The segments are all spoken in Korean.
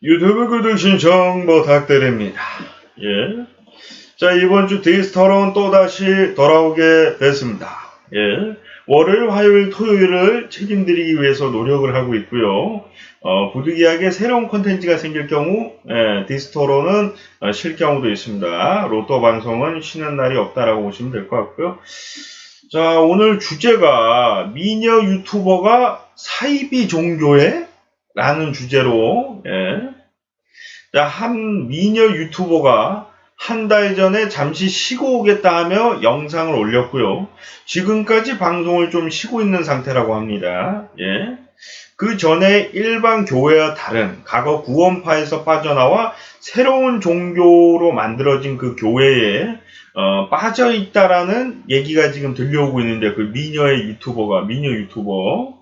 유튜브 구독 신청 부탁드립니다. 예. 자, 이번 주 디스터론 또다시 돌아오게 됐습니다. 예. 월요일, 화요일, 토요일을 책임드리기 위해서 노력을 하고 있고요. 부득이하게 새로운 콘텐츠가 생길 경우, 디스토론은 쉴 경우도 있습니다. 로또 방송은 쉬는 날이 없다라고 보시면 될 것 같고요. 자, 오늘 주제가 미녀 유튜버가 사이비 종교에? 라는 주제로, 자, 한 미녀 유튜버가 한 달 전에 잠시 쉬고 오겠다 하며 영상을 올렸고요. 지금까지 방송을 좀 쉬고 있는 상태라고 합니다. 예. 그 전에 일반 교회와 다른 과거 구원파에서 빠져나와 새로운 종교로 만들어진 그 교회에 빠져 있다라는 얘기가 지금 들려오고 있는데, 그 미녀 유튜버.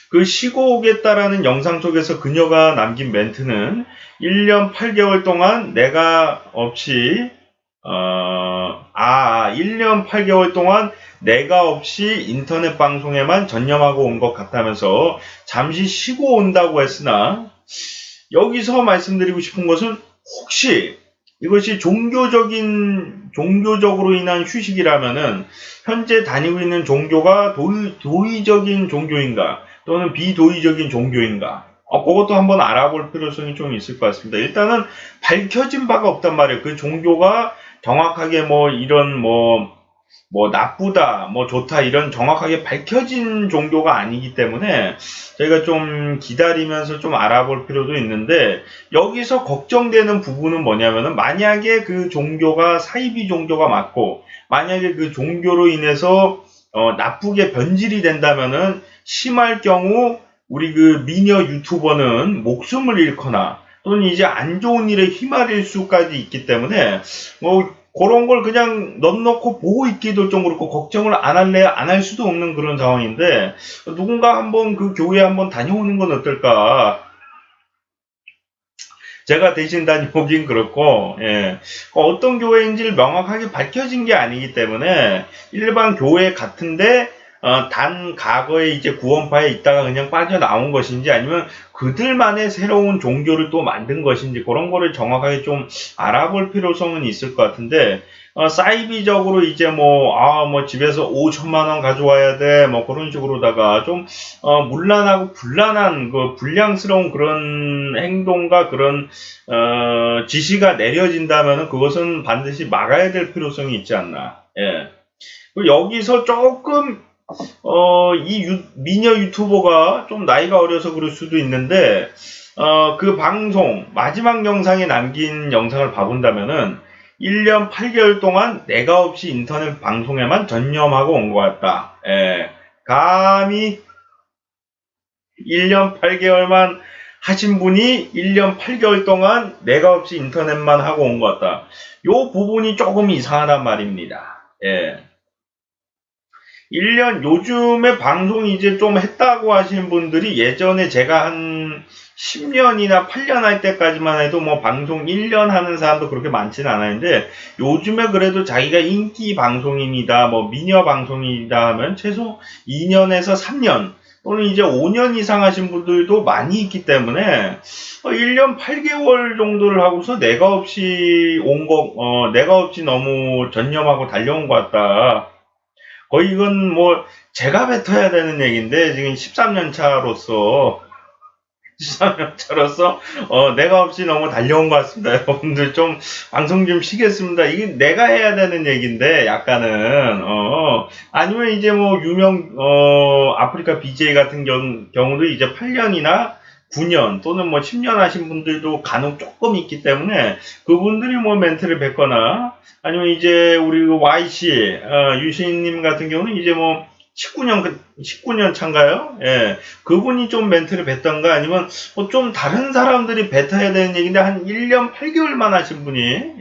그 쉬고 오겠다라는 영상 속에서 그녀가 남긴 멘트는 1년 8개월 동안 내가 없이 1년 8개월 동안 내가 없이 인터넷 방송에만 전념하고 온 것 같다면서 잠시 쉬고 온다고 했으나, 여기서 말씀드리고 싶은 것은 혹시 이것이 종교적으로 인한 휴식이라면은 현재 다니고 있는 종교가 도의적인 종교인가 또는 비도의적인 종교인가, 그것도 한번 알아볼 필요성이 좀 있을 것 같습니다. 일단은 밝혀진 바가 없단 말이에요. 그 종교가 정확하게 이런 나쁘다, 좋다, 이런 정확하게 밝혀진 종교가 아니기 때문에 저희가 좀 기다리면서 좀 알아볼 필요도 있는데, 여기서 걱정되는 부분은 뭐냐면은, 만약에 그 종교가 사이비 종교가 맞고, 만약에 그 종교로 인해서 나쁘게 변질이 된다면은, 심할 경우 우리 그 미녀 유튜버는 목숨을 잃거나 또는 이제 안 좋은 일에 휘말릴 수까지 있기 때문에 그런 걸 그냥 넉넉히 보고 있기도 좀 그렇고, 걱정을 안 할 수도 없는 그런 상황인데, 누군가 한번 그 교회에 한번 다녀오는 건 어떨까? 제가 대신 다녀오긴 그렇고, 어떤 교회인지를 명확하게 밝혀진 게 아니기 때문에 일반 교회 같은데 단 과거에 이제 구원파에 있다가 그냥 빠져나온 것인지, 아니면 그들만의 새로운 종교를 또 만든 것인지, 그런 거를 정확하게 좀 알아볼 필요성은 있을 것 같은데, 사이비적으로 이제 집에서 5천만 원 가져와야 돼, 그런 식으로다가 좀 문란하고 불란한 불량스러운 그런 행동과 그런 지시가 내려진다면은 그것은 반드시 막아야 될 필요성이 있지 않나. 예. 여기서 조금 미녀 유튜버가 좀 나이가 어려서 그럴 수도 있는데, 그 방송, 마지막 영상에 남긴 영상을 봐본다면은, 1년 8개월 동안 내가 없이 인터넷 방송에만 전념하고 온 것 같다. 감히 1년 8개월만 하신 분이 1년 8개월 동안 내가 없이 인터넷만 하고 온 것 같다. 요 부분이 조금 이상하단 말입니다. 1년, 요즘에 방송 이제 좀 했다고 하시는 분들이, 예전에 제가 한 10년이나 8년 할 때까지만 해도 방송 1년 하는 사람도 그렇게 많지는 않았는데, 요즘에 그래도 자기가 인기 방송인이다, 미녀 방송이다 하면 최소 2년에서 3년, 또는 이제 5년 이상 하신 분들도 많이 있기 때문에, 1년 8개월 정도를 하고서 내가 없이 내가 없이 너무 전념하고 달려온 것 같다. 거의 이건 제가 뱉어야 되는 얘기인데, 지금 13년 차로서 내가 없이 너무 달려온 것 같습니다. 여러분들 좀 방송 좀 쉬겠습니다. 이게 내가 해야 되는 얘기인데, 약간은 아니면 이제 유명 아프리카 BJ 같은 경우도 이제 8년이나 9년 또는 10년 하신 분들도 간혹 조금 있기 때문에, 그분들이 멘트를 뱉거나, 아니면 이제 우리 YC 유신님 같은 경우는 이제 19년 차인가요? 그분이 좀 멘트를 뱉던가, 아니면 좀 다른 사람들이 뱉어야 되는 얘기인데 한 1년 8개월만 하신 분이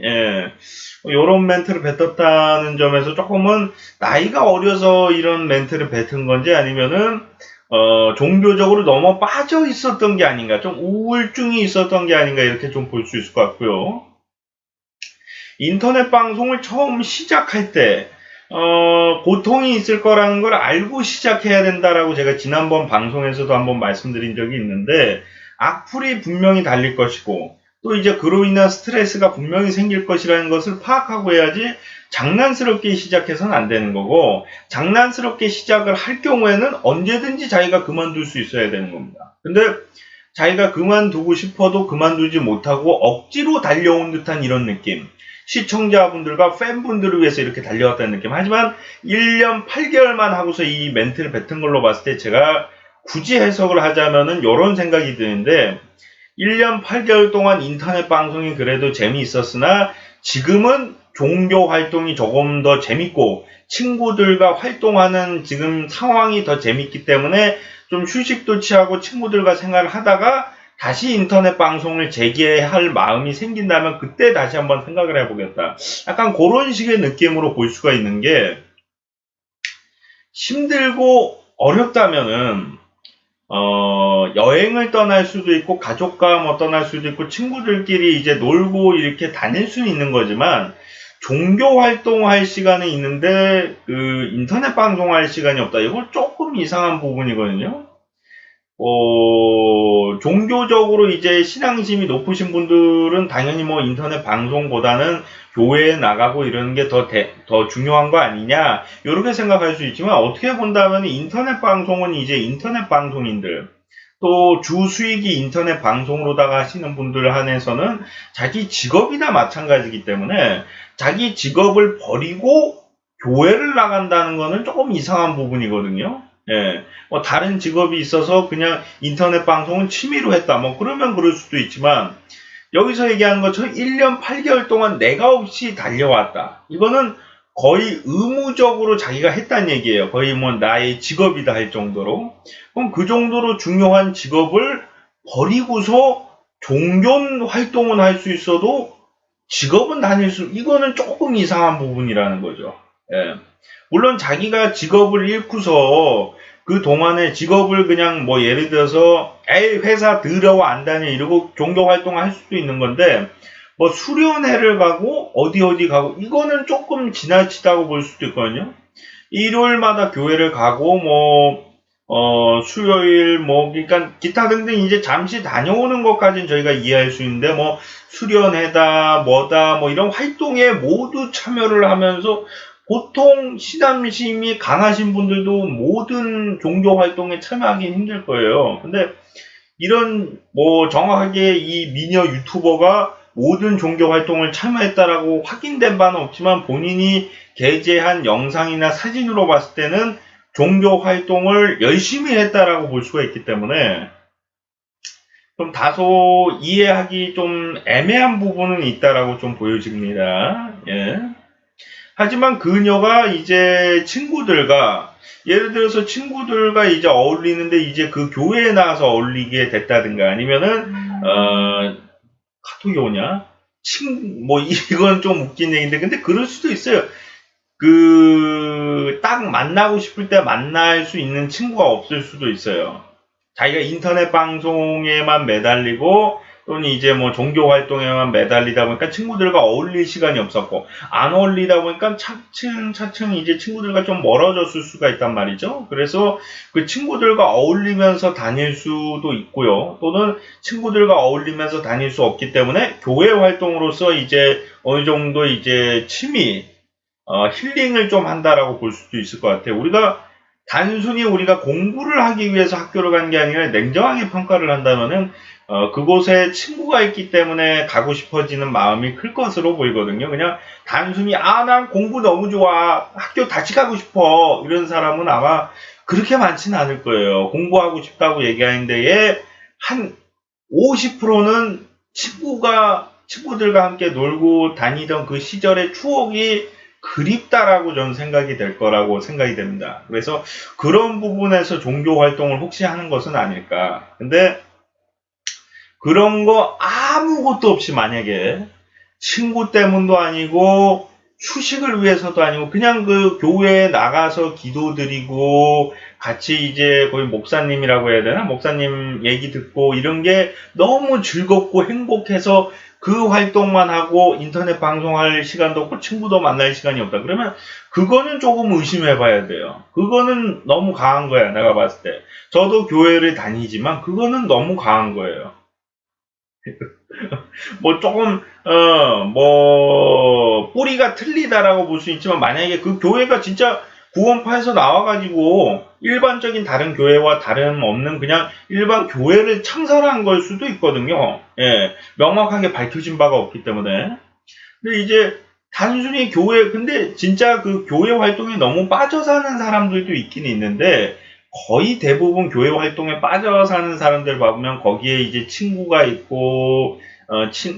요런 멘트를 뱉었다는 점에서 조금은 나이가 어려서 이런 멘트를 뱉은 건지, 아니면은 종교적으로 너무 빠져 있었던 게 아닌가, 좀 우울증이 있었던 게 아닌가, 이렇게 좀 볼 수 있을 것 같고요. 인터넷 방송을 처음 시작할 때 고통이 있을 거라는 걸 알고 시작해야 된다라고 제가 지난번 방송에서도 한번 말씀드린 적이 있는데, 악플이 분명히 달릴 것이고 또 이제 그로 인한 스트레스가 분명히 생길 것이라는 것을 파악하고 해야지 장난스럽게 시작해서는 안 되는 거고 장난스럽게 시작을 할 경우에는 언제든지 자기가 그만둘 수 있어야 되는 겁니다. 근데 자기가 그만두고 싶어도 그만두지 못하고 억지로 달려온 듯한 이런 느낌. 시청자분들과 팬분들을 위해서 이렇게 달려왔다는 느낌. 하지만 1년 8개월만 하고서 이 멘트를 뱉은 걸로 봤을 때 제가 굳이 해석을 하자면은 이런 생각이 드는데 1년 8개월 동안 인터넷 방송이 그래도 재미있었으나 지금은 종교 활동이 조금 더 재밌고 친구들과 활동하는 지금 상황이 더 재밌기 때문에 좀 휴식도 취하고 친구들과 생활을 하다가 다시 인터넷 방송을 재개할 마음이 생긴다면 그때 다시 한번 생각을 해보겠다. 약간 그런 식의 느낌으로 볼 수가 있는 게 힘들고 어렵다면은 여행을 떠날 수도 있고 가족과 뭐 떠날 수도 있고 친구들끼리 이제 놀고 이렇게 다닐 수는 있는 거지만 종교 활동할 시간이 있는데 그 인터넷 방송할 시간이 없다. 이거 조금 이상한 부분이거든요. 종교적으로 이제 신앙심이 높으신 분들은 당연히 뭐 인터넷 방송보다는 교회에 나가고 이러는 게 더 중요한 거 아니냐, 이렇게 생각할 수 있지만 어떻게 본다면 인터넷 방송은 이제 인터넷 방송인들, 또 주 수익이 인터넷 방송으로다가 하시는 분들 한해서는 자기 직업이나 마찬가지이기 때문에 자기 직업을 버리고 교회를 나간다는 거는 조금 이상한 부분이거든요. 예, 뭐 다른 직업이 있어서 그냥 인터넷 방송은 취미로 했다. 뭐 그러면 그럴 수도 있지만 여기서 얘기하는 것처럼 1년 8개월 동안 내가 없이 달려왔다. 이거는 거의 의무적으로 자기가 했다는 얘기예요. 거의 뭐 나의 직업이다 할 정도로. 그럼 그 정도로 중요한 직업을 버리고서 종교 활동은 할 수 있어도 직업은 다닐 수, 이거는 조금 이상한 부분이라는 거죠. 예. 물론 자기가 직업을 잃고서 그 동안에 직업을 그냥 뭐 예를 들어서 에이 회사 더러워 안 다녀 이러고 종교 활동을 할 수도 있는 건데 뭐 수련회를 가고 어디 가고 이거는 조금 지나치다고 볼 수도 있거든요. 일요일마다 교회를 가고 수요일 그러니까 기타 등등 이제 잠시 다녀오는 것까지는 저희가 이해할 수 있는데 뭐 수련회다 뭐다 뭐 이런 활동에 모두 참여를 하면서 보통 신앙심이 강하신 분들도 모든 종교 활동에 참여하기 힘들 거예요. 근데 이런 정확하게 이 미녀 유튜버가 모든 종교 활동을 참여했다라고 확인된 바는 없지만 본인이 게재한 영상이나 사진으로 봤을 때는 종교 활동을 열심히 했다라고 볼 수가 있기 때문에 좀 다소 이해하기 좀 애매한 부분은 있다라고 좀 보여집니다. 예. 하지만 그녀가 이제 친구들과 예를 들어서 친구들과 이제 어울리는데 이제 그 교회에 나와서 어울리게 됐다든가 아니면은 카톡이 오냐? 이건 좀 웃긴 얘기인데 근데 그럴 수도 있어요. 딱 만나고 싶을 때 만날 수 있는 친구가 없을 수도 있어요. 자기가 인터넷 방송에만 매달리고 또는 이제 종교 활동에만 매달리다 보니까 친구들과 어울릴 시간이 없었고 안 어울리다 보니까 차츰 이제 친구들과 좀 멀어졌을 수가 있단 말이죠. 그래서 그 친구들과 어울리면서 다닐 수도 있고요. 또는 친구들과 어울리면서 다닐 수 없기 때문에 교회 활동으로서 이제 어느 정도 이제 취미 힐링을 좀 한다라고 볼 수도 있을 것 같아요. 단순히 우리가 공부를 하기 위해서 학교를 간 게 아니라 냉정하게 평가를 한다면은 그곳에 친구가 있기 때문에 가고 싶어지는 마음이 클 것으로 보이거든요. 그냥 단순히 난 공부 너무 좋아 학교 다시 가고 싶어 이런 사람은 아마 그렇게 많지는 않을 거예요. 공부하고 싶다고 얘기하는 데에 한 50%는 친구들과 함께 놀고 다니던 그 시절의 추억이 그립다라고 저는 생각이 될 거라고 생각이 됩니다. 그래서 그런 부분에서 종교 활동을 혹시 하는 것은 아닐까. 근데 그런 거 아무것도 없이 만약에 친구 때문도 아니고 휴식을 위해서도 아니고 그냥 그 교회에 나가서 기도드리고 같이 이제 거의 목사님이라고 해야 되나? 목사님 얘기 듣고 이런 게 너무 즐겁고 행복해서 그 활동만 하고 인터넷 방송할 시간도 없고 친구도 만날 시간이 없다. 그러면 그거는 조금 의심해 봐야 돼요. 그거는 너무 강한 거야, 내가 봤을 때. 저도 교회를 다니지만 그거는 너무 강한 거예요. 뭐 조금 뭐 뿌리가 틀리다라고 볼 수 있지만 만약에 그 교회가 진짜 구원파에서 나와가지고 일반적인 다른 교회와 다름없는 그냥 일반 교회를 창설한 걸 수도 있거든요. 예, 명확하게 밝혀진 바가 없기 때문에. 근데 이제 단순히 교회, 근데 진짜 그 교회 활동에 너무 빠져 사는 사람들도 있긴 있는데 거의 대부분 교회 활동에 빠져 사는 사람들 봐보면 거기에 이제 친구가 있고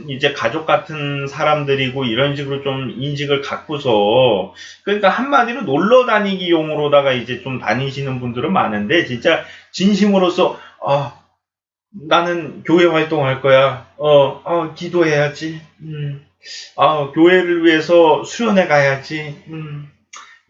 이제 가족 같은 사람들이고 이런 식으로 좀 인식을 갖고서 그러니까 한마디로 놀러 다니기용으로다가 이제 좀 다니시는 분들은 많은데 진짜 진심으로서 나는 교회 활동할 거야. 기도해야지. 교회를 위해서 수련회 가야지.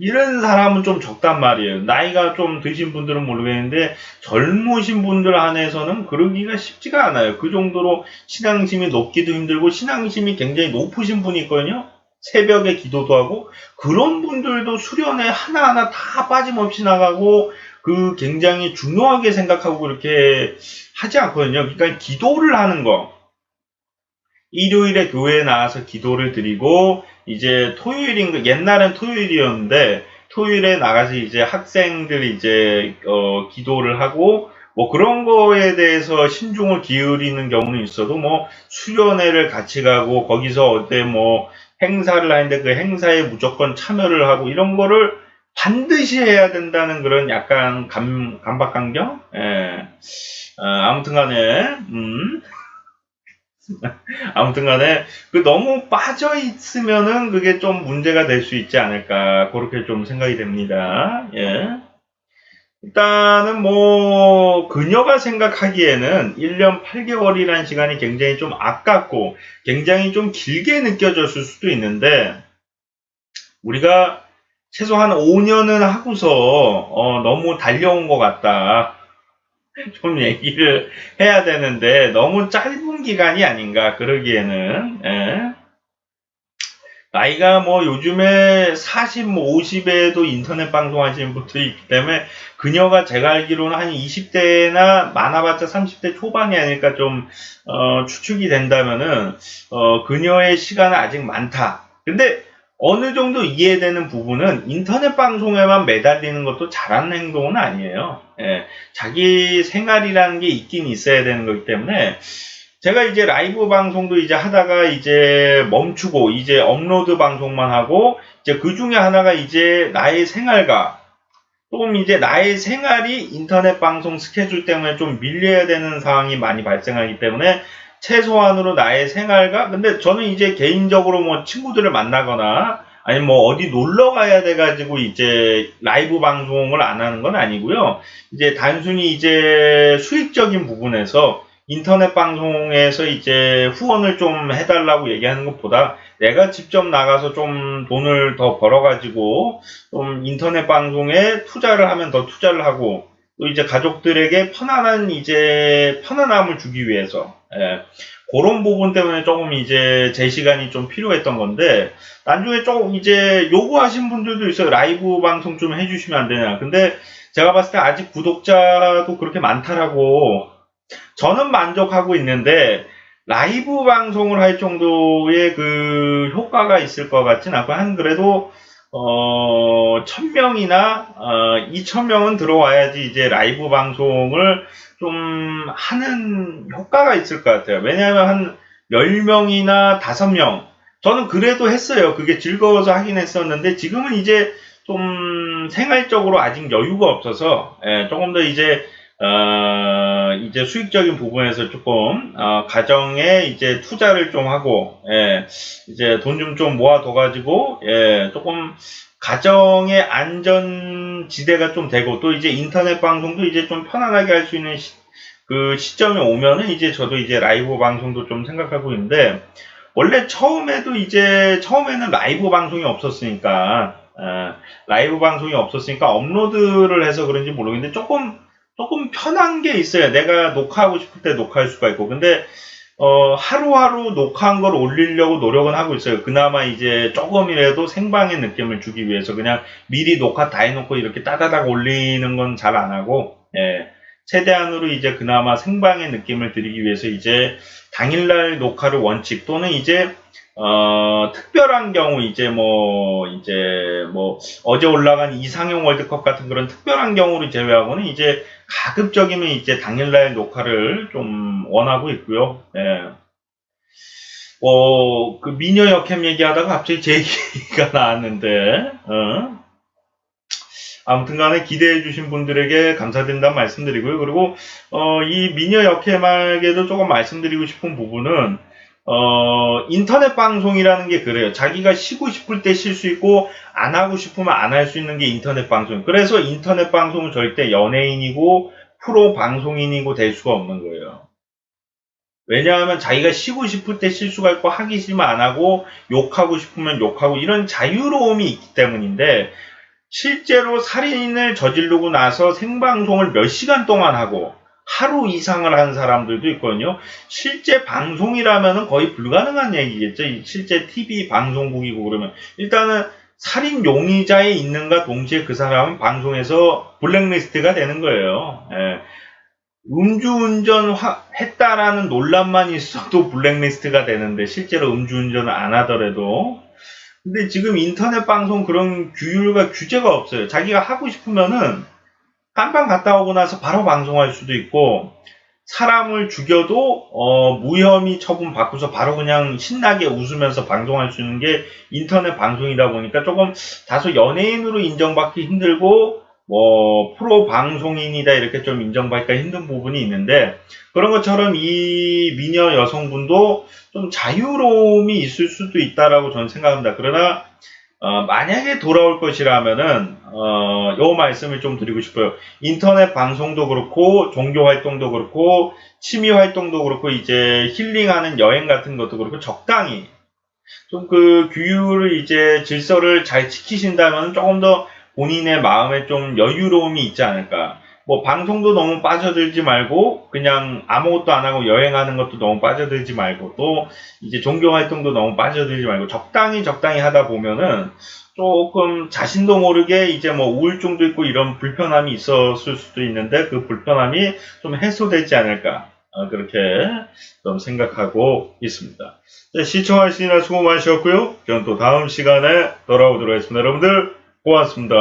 이런 사람은 좀 적단 말이에요. 나이가 좀 드신 분들은 모르겠는데 젊으신 분들 안에서는 그러기가 쉽지가 않아요. 그 정도로 신앙심이 높기도 힘들고 신앙심이 굉장히 높으신 분이 있거든요. 새벽에 기도도 하고 그런 분들도 수련회 하나하나 다 빠짐없이 나가고 그 굉장히 중요하게 생각하고 그렇게 하지 않거든요. 그러니까 기도를 하는 거. 일요일에 교회에 나와서 기도를 드리고 이제 토요일인 옛날엔 토요일이었는데 토요일에 나가서 이제 학생들이 이제 기도를 하고 뭐 그런 거에 대해서 신중을 기울이는 경우는 있어도 뭐 수련회를 같이 가고 거기서 어때 뭐 행사를 하는데 그 행사에 무조건 참여를 하고 이런 거를 반드시 해야 된다는 그런 약간 강박관경? 예. 아무튼 간에 아무튼 간에 그 너무 빠져 있으면은 그게 좀 문제가 될 수 있지 않을까 그렇게 좀 생각이 됩니다. 예. 일단은 뭐 그녀가 생각하기에는 1년 8개월이라는 시간이 굉장히 좀 아깝고 굉장히 좀 길게 느껴졌을 수도 있는데 우리가 최소한 5년은 하고서 너무 달려온 것 같다. 좀 얘기를 해야 되는데 너무 짧은 기간이 아닌가 그러기에는. 예. 나이가 뭐 요즘에 40, 뭐 50에도 인터넷 방송 하시는 분들이 있기 때문에 그녀가 제가 알기로는 한 20대나 많아봤자 30대 초반이 아닐까 좀 추측이 된다면은 그녀의 시간은 아직 많다. 근데 어느 정도 이해되는 부분은 인터넷 방송에만 매달리는 것도 잘하는 행동은 아니에요. 예, 자기 생활이라는 게 있긴 있어야 되는 거기 때문에 제가 이제 라이브 방송도 이제 하다가 이제 멈추고 이제 업로드 방송만 하고 이제 그 중에 하나가 이제 나의 생활과 조금 이제 나의 생활이 인터넷 방송 스케줄 때문에 좀 밀려야 되는 상황이 많이 발생하기 때문에 최소한으로 나의 생활과 근데 저는 이제 개인적으로 뭐 친구들을 만나거나 아니면 뭐 어디 놀러 가야 돼가지고 이제 라이브 방송을 안 하는 건 아니고요. 이제 단순히 이제 수익적인 부분에서 인터넷 방송에서 이제 후원을 좀 해달라고 얘기하는 것보다 내가 직접 나가서 좀 돈을 더 벌어가지고 좀 인터넷 방송에 투자를 하면 더 투자를 하고 또 이제 가족들에게 편안함을 주기 위해서 그런 부분 때문에 조금 이제 제 시간이 좀 필요했던 건데 나중에 조금 이제 요구하신 분들도 있어요. 라이브 방송 좀 해주시면 안 되냐. 근데 제가 봤을 때 아직 구독자도 그렇게 많다라고 저는 만족하고 있는데 라이브 방송을 할 정도의 그 효과가 있을 것 같진 않고 한 그래도 1000명이나 2000명은 들어와야지 이제 라이브 방송을 좀 하는 효과가 있을 것 같아요. 왜냐하면 한 10명이나 5명 저는 그래도 했어요. 그게 즐거워서 하긴 했었는데 지금은 이제 좀 생활적으로 아직 여유가 없어서 조금 더 이제 수익적인 부분에서 조금, 가정에 이제 투자를 좀 하고, 이제 돈 좀 모아둬가지고, 조금, 가정의 안전지대가 좀 되고, 또 이제 인터넷 방송도 이제 좀 편안하게 할 수 있는 그 시점이 오면은 이제 저도 이제 라이브 방송도 좀 생각하고 있는데, 원래 처음에는 라이브 방송이 없었으니까, 업로드를 해서 그런지 모르겠는데 조금 편한 게 있어요. 내가 녹화하고 싶을 때 녹화할 수가 있고. 근데, 하루하루 녹화한 걸 올리려고 노력은 하고 있어요. 그나마 이제 조금이라도 생방의 느낌을 주기 위해서 그냥 미리 녹화 다 해놓고 이렇게 따다닥 올리는 건 잘 안 하고, 예. 최대한으로 이제 그나마 생방의 느낌을 드리기 위해서 이제 당일날 녹화를 원칙 또는 이제 특별한 경우 이제 어제 올라간 이상형 월드컵 같은 그런 특별한 경우를 제외하고는 이제 가급적이면 이제 당일날 녹화를 좀 원하고 있고요. 예. 그 미녀 역캠 얘기하다가 갑자기 제 얘기가 나왔는데, 아무튼 간에 기대해주신 분들에게 감사드린다는 말씀드리고요. 그리고, 이 미녀 역캠에게도 조금 말씀드리고 싶은 부분은, 인터넷 방송이라는 게 그래요. 자기가 쉬고 싶을 때 쉴 수 있고, 안 하고 싶으면 안 할 수 있는 게 인터넷 방송. 그래서 인터넷 방송은 절대 연예인이고, 프로 방송인이고 될 수가 없는 거예요. 왜냐하면 자기가 쉬고 싶을 때 쉴 수가 있고, 하기 싫으면 안 하고, 욕하고 싶으면 욕하고, 이런 자유로움이 있기 때문인데, 실제로 살인을 저지르고 나서 생방송을 몇 시간 동안 하고 하루 이상을 한 사람들도 있거든요. 실제 방송이라면 거의 불가능한 얘기겠죠. 실제 TV 방송국이고 그러면 일단은 살인 용의자에 있는가 동시에 그 사람은 방송에서 블랙리스트가 되는 거예요. 예. 음주운전 했다라는 논란만 있어도 블랙리스트가 되는데 실제로 음주운전을 안 하더라도 근데 지금 인터넷 방송 그런 규율과 규제가 없어요. 자기가 하고 싶으면은 깜빵 갔다 오고 나서 바로 방송할 수도 있고 사람을 죽여도 무혐의 처분 받고서 바로 그냥 신나게 웃으면서 방송할 수 있는 게 인터넷 방송이다 보니까 조금 다소 연예인으로 인정받기 힘들고 프로 방송인이다 이렇게 좀 인정받기가 힘든 부분이 있는데 그런 것처럼 이 미녀 여성분도 좀 자유로움이 있을 수도 있다라고 저는 생각합니다. 그러나 만약에 돌아올 것이라면은 요 말씀을 좀 드리고 싶어요. 인터넷 방송도 그렇고 종교 활동도 그렇고 취미 활동도 그렇고 이제 힐링하는 여행 같은 것도 그렇고 적당히 좀 그 규율을 이제 질서를 잘 지키신다면 조금 더 본인의 마음에 좀 여유로움이 있지 않을까. 방송도 너무 빠져들지 말고 그냥 아무것도 안 하고 여행하는 것도 너무 빠져들지 말고 또 이제 종교 활동도 너무 빠져들지 말고 적당히 하다 보면은 조금 자신도 모르게 이제 우울증도 있고 이런 불편함이 있었을 수도 있는데 그 불편함이 좀 해소되지 않을까. 그렇게 좀 생각하고 있습니다. 네, 시청하시느라 수고 많으셨고요. 저는 또 다음 시간에 돌아오도록 하겠습니다. 여러분들 고맙습니다.